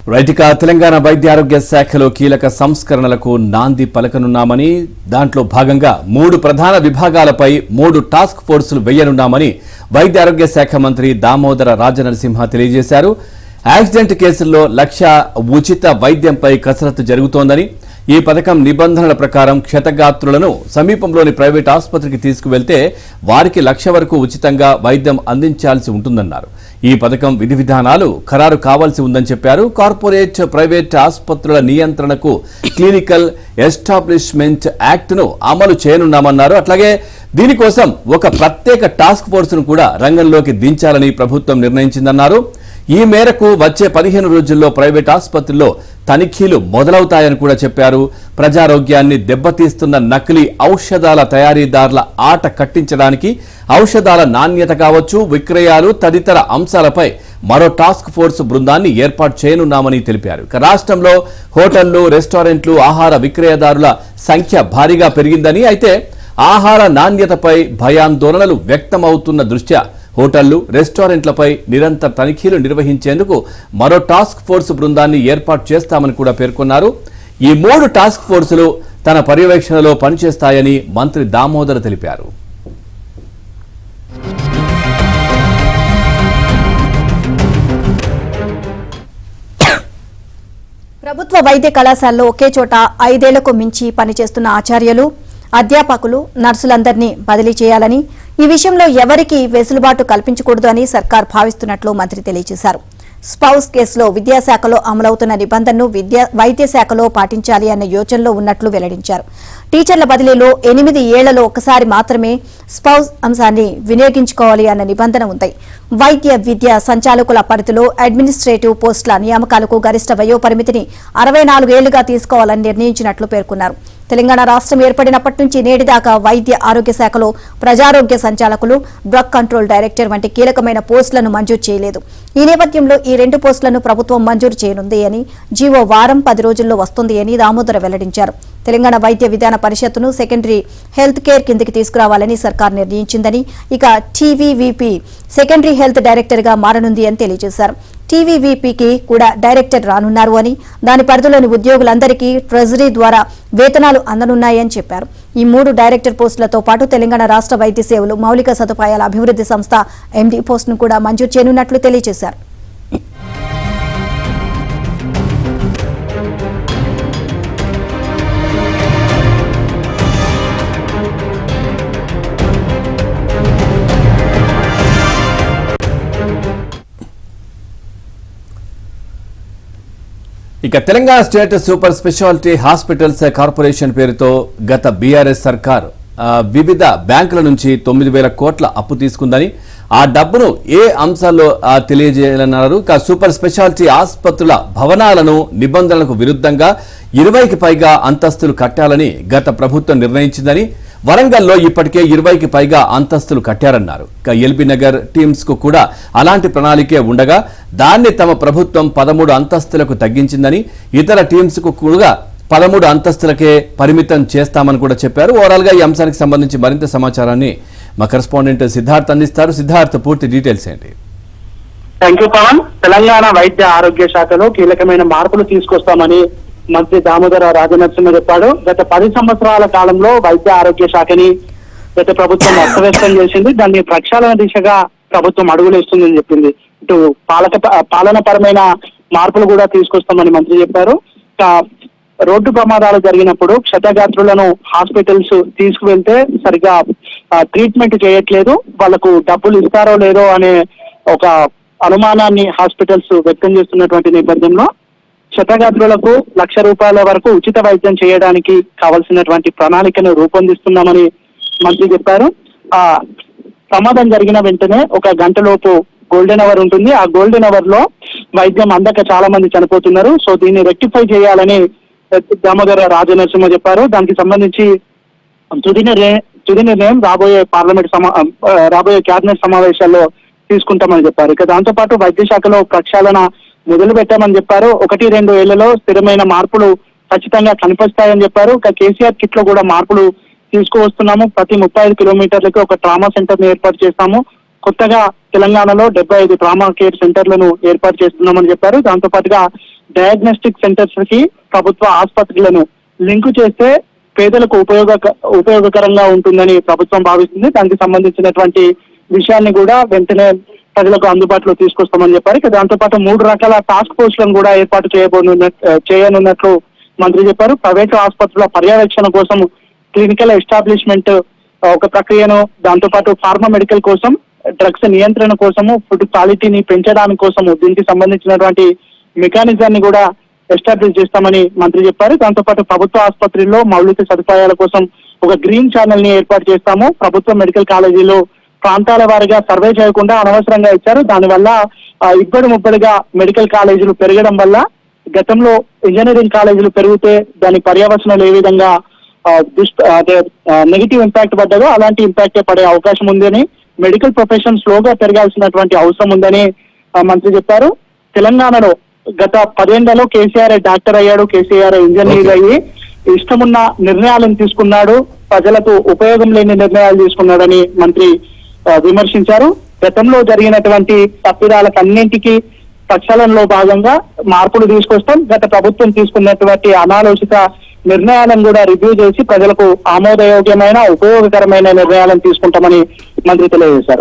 రైటిక తెలంగాణ వైద్య ఆరోగ్య శాఖలో కీలక సంస్కరణలకు నాంది పలకనున్నామని దాంట్లో భాగంగా 3 ప్రధాన విభాగాలపై 3 టాస్క్ ఫోర్సులు వేయనున్నామని వైద్య ఆరోగ్య శాఖ మంత్రి దామోదర రాజనరసింహ తెలియజేశారు. యాక్సిడెంట్ కేసుల్లో 1,00,000 ఉచిత వైద్యంపై కసరత్తు జరుగుతోందని, ఈ పథకం నిబంధనల ప్రకారం క్షతగాత్రులను సమీపంలోని ప్రైవేట్ ఆసుపత్రికి తీసుకువెళ్తే వారికి 1,00,000 వరకు ఉచితంగా వైద్యం అందించాల్సి ఉంటుందన్నారు. ఈ పథకం విధి విధానాలు ఖరారు కావాల్సి ఉందని చెప్పారు. కార్పొరేట్ ప్రైవేట్ ఆసుపత్రుల నియంత్రణకు క్లినికల్ ఎస్టాబ్లిష్మెంట్ యాక్ట్ ను అమలు చేయనున్నామన్నారు. అట్లాగే దీనికోసం ఒక ప్రత్యేక టాస్క్ ఫోర్స్ ను కూడా రంగంలోకి దించాలని ప్రభుత్వం నిర్ణయించిందన్నారు. ఈ మేరకు వచ్చే 15 రోజుల్లో ప్రైవేట్ ఆసుపత్రుల్లో తనిఖీలు మొదలవుతాయని కూడా చెప్పారు. ప్రజారోగ్యాన్ని దెబ్బతీస్తున్న నకిలీ ఔషధాల తయారీదారుల ఆట కట్టించడానికి ఔషధాల నాణ్యత కావచ్చు, విక్రయాలు తదితర అంశాలపై మరో టాస్క్ ఫోర్స్ బృందాన్ని ఏర్పాటు చేయనున్నామని తెలిపారు. రాష్ట్రంలో హోటళ్లు, రెస్టారెంట్లు, ఆహార విక్రయదారుల సంఖ్య భారీగా పెరిగిందని, అయితే ఆహార నాణ్యతపై భయాందోళనలు వ్యక్తమవుతున్న దృష్ట్యా హోటళ్లు, రెస్టారెంట్లపై నిరంతర తనిఖీలు నిర్వహించేందుకు మరో టాస్క్ ఫోర్స్ బృందాన్ని ఏర్పాటు చేస్తామని కూడా పేర్కొన్నారు. ఈ 3 టాస్క్ ఫోర్సులు తన పర్యవేక్షణలో పనిచేస్తాయని మంత్రి దామోదర్ తెలిపారు. ప్రభుత్వ వైద్య కళాశాలలో ఒకే చోట 5 ఏళ్లకు మించి పనిచేస్తున్న ఆచార్యులు, అధ్యాపకులు, నర్సులందరినీ బదిలీ చేయాలని, ఈ విషయంలో ఎవరికీ వెసులుబాటు కల్పించకూడదు అని సర్కార్ భావిస్తున్నట్లు మంత్రి తెలియజేశారు. స్పౌస్ కేసులో విద్యాశాఖలో అమలవుతున్న నిబంధనను వైద్య శాఖలో పాటించాలి అన్న యోచనలో ఉన్నట్లు వెల్లడించారు. టీచర్ల బదిలీలో 8 ఏళ్లలో ఒకసారి మాత్రమే స్పౌస్ అంశాన్ని వినియోగించుకోవాలి అన్న నిబంధన ఉంది. వైద్య విద్యా సంచాలకుల పరిధిలో అడ్మినిస్ట్రేటివ్ పోస్టుల నియామకాలకు గరిష్ట వయోపరిమితిని 64 ఏళ్లుగా తీసుకోవాలని నిర్ణయించినట్లు పేర్కొన్నారు. తెలంగాణ రాష్ట్రం ఏర్పడినప్పటి నుంచి నేటిదాకా వైద్య ఆరోగ్య శాఖలో ప్రజారోగ్య సంచాలకులు, డ్రగ్ కంట్రోల్ డైరెక్టర్ వంటి కీలకమైన పోస్టులను మంజూరు చేయలేదు. ఈ నేపథ్యంలో ఈ 2 పోస్టులను ప్రభుత్వం మంజూరు చేయనుంది అని, జీవో వారం 10 రోజుల్లో వస్తుంది అని దామోదర వెల్లడించారు. తెలంగాణ వైద్య విధాన పరిషత్తును సెకండరీ హెల్త్ కేర్ కిందికి తీసుకురావాలని సర్కార్ నిర్ణయించిందని, ఇక టీవీవీపీ సెకండరీ హెల్త్ డైరెక్టర్ గా మారనుంది అని తెలియజేశారు. టీవీవీపీకి కూడా డైరెక్టర్ రానున్నారు అని, దాని పరిధిలోని ఉద్యోగులందరికీ ట్రెజరీ ద్వారా వేతనాలు అందనున్నాయని చెప్పారు. ఈ 3 డైరెక్టర్ పోస్టులతో పాటు తెలంగాణ రాష్ట్ర వైద్య సేవలు మౌలిక సదుపాయాల అభివృద్ధి సంస్థ ఎండీ పోస్టును కూడా మంజూరు చేయనున్నట్లు తెలియజేశారు. ఇక Telangana state super speciality hospitals corporation పేరుతో గత బీఆర్ఎస్ సర్కార్ వివిధ బ్యాంకుల నుంచి 9,000 కోట్ల అప్పు తీసుకుందని, ఆ డబ్బును ఏ అంశాల్లో తెలియజేయాలన్నారు. సూపర్ స్పెషాలిటీ ఆసుపత్రుల భవనాలను నిబంధనలకు విరుద్ధంగా 20కి పైగా అంతస్తులు కట్టాలని గత ప్రభుత్వం నిర్ణయించిందని, వరంగల్లో ఇప్పటికే 20కి పైగా అంతస్తులు కట్టారన్నారు. ఎల్బీ నగర్ టీమ్స్ కు కూడా అలాంటి ప్రణాళికే ఉండగా దాన్ని తమ ప్రభుత్వం 13 అంతస్తులకు తగ్గించిందని, ఇతర టీమ్స్ కు కూడా 13 అంతస్తులకే పరిమితం చేస్తామని కూడా చెప్పారు. ఓవరాల్ గా ఈ అంశానికి సంబంధించి మరింత సమాచారాన్ని మా కరెస్పాండెంట్ సిద్ధార్థ్ అందిస్తారు. సిద్ధార్థ్, పూర్తి డీటెయిల్స్ ఏంటి? Thank you Pawan. తెలంగాణ వైద్య ఆరోగ్య శాఖలో కీలకమైన మార్పులు తీసుకొస్తామని మంత్రి దామోదర రాజనరసింహ చెప్పాడు. గత 10 సంవత్సరాల కాలంలో వైద్య ఆరోగ్య శాఖని గత ప్రభుత్వం అస్తవ్యస్తం చేసింది. దాన్ని ప్రక్షాళన దిశగా ప్రభుత్వం అడుగులేస్తుందని చెప్పింది. ఇటు పాలనపరమైన మార్పులు కూడా తీసుకొస్తామని మంత్రి చెప్పారు. రోడ్డు ప్రమాదాలు జరిగినప్పుడు క్షతగాత్రులను హాస్పిటల్స్ తీసుకువెళ్తే సరిగా ట్రీట్మెంట్ చేయట్లేదు, వాళ్లకు డబ్బులు ఇస్తారో లేదో అనే ఒక అనుమానాన్ని హాస్పిటల్స్ వ్యక్తం చేస్తున్నటువంటి నేపథ్యంలో క్షతగాత్రులకు 1,00,000 రూపాయల వరకు ఉచిత వైద్యం చేయడానికి కావలసినటువంటి ప్రణాళికను రూపొందిస్తున్నామని మంత్రి చెప్పారు. ప్రమాదం జరిగిన వెంటనే 1 గంటలోపు గోల్డెన్ అవర్ ఉంటుంది. ఆ గోల్డెన్ అవర్ లో వైద్యం అందక చాలా మంది చనిపోతున్నారు. సో దీన్ని రెక్టిఫై చేయాలని దామోదర రాజనరసింహ చెప్పారు. దానికి సంబంధించి తుది నిర్ణయం రాబోయే కేబినెట్ సమావేశాల్లో తీసుకుంటామని చెప్పారు. ఇక దాంతో పాటు వైద్య శాఖలో ప్రక్షాళన మొదలు పెట్టామని చెప్పారు. 1-2 ఏళ్లలో స్థిరమైన మార్పులు ఖచ్చితంగా కనిపిస్తాయని చెప్పారు. ఇక కేసీఆర్ కిట్ లో కూడా మార్పులు తీసుకువస్తున్నాము. ప్రతి 35 కిలోమీటర్లకి ఒక ట్రామా సెంటర్ ని ఏర్పాటు చేస్తాము. కొత్తగా తెలంగాణలో 75 ట్రామా కేర్ సెంటర్లను ఏర్పాటు చేస్తున్నామని చెప్పారు. దాంతో పాటుగా డయాగ్నోస్టిక్ సెంటర్స్ కి ప్రభుత్వ ఆసుపత్రులను లింకు చేస్తే పేదలకు ఉపయోగకరంగా ఉంటుందని ప్రభుత్వం భావిస్తుంది. దానికి సంబంధించినటువంటి విషయాన్ని కూడా వెంటనే ప్రజలకు అందుబాటులో తీసుకొస్తామని చెప్పారు. ఇక దాంతో పాటు 3 రకాల టాస్క్ ఫోర్స్లను కూడా ఏర్పాటు చేయనున్నట్లు మంత్రి చెప్పారు. ప్రైవేటు ఆసుపత్రుల పర్యవేక్షణ కోసం క్లినికల్ ఎస్టాబ్లిష్మెంట్ ఒక ప్రక్రియను, దాంతో పాటు ఫార్మా మెడికల్ కోసం, డ్రగ్స్ నియంత్రణ కోసము, ఫుడ్ క్వాలిటీని పెంచడానికి కోసము దీనికి సంబంధించినటువంటి మెకానిజాన్ని కూడా ఎస్టాబ్లిష్ చేస్తామని మంత్రి చెప్పారు. దాంతో పాటు ప్రభుత్వ ఆసుపత్రుల్లో మౌలిక సదుపాయాల కోసం ఒక గ్రీన్ ఛానల్ ని ఏర్పాటు చేస్తాము. ప్రభుత్వ మెడికల్ కాలేజీలో ప్రాంతాల వారిగా సర్వే చేయకుండా అనవసరంగా ఇచ్చారు. దానివల్ల ఇబ్బడి ముబ్బడిగా మెడికల్ కాలేజీలు పెరగడం వల్ల గతంలో ఇంజనీరింగ్ కాలేజీలు పెరిగితే దాని పర్యవసనాలు ఏ విధంగా నెగిటివ్ ఇంపాక్ట్ పడ్డదో అలాంటి ఇంపాక్ట్ పడే అవకాశం ఉందని, మెడికల్ ప్రొఫెషన్ స్లోగా పెరగాల్సినటువంటి అవసరం ఉందని మంత్రి చెప్పారు. తెలంగాణలో గత 10 ఏళ్లలో కేసీఆర్ డాక్టర్ అయ్యాడు, కేసీఆర్ ఇంజనీర్ అయ్యి ఇష్టమున్న నిర్ణయాలను తీసుకున్నాడు, ప్రజలకు ఉపయోగం లేని నిర్ణయాలు తీసుకున్నాడని మంత్రి విమర్శించారు. గతంలో జరిగినటువంటి తప్పిదాలకన్నింటికీ ప్రక్షాళనలో భాగంగా మార్పులు తీసుకొస్తాం. గత ప్రభుత్వం తీసుకున్నటువంటి అనాలోచిత నిర్ణయాలను కూడా రివ్యూ చేసి ప్రజలకు ఆమోదయోగ్యమైన ఉపయోగకరమైన నిర్ణయాలను తీసుకుంటామని మంత్రి తెలియజేశారు.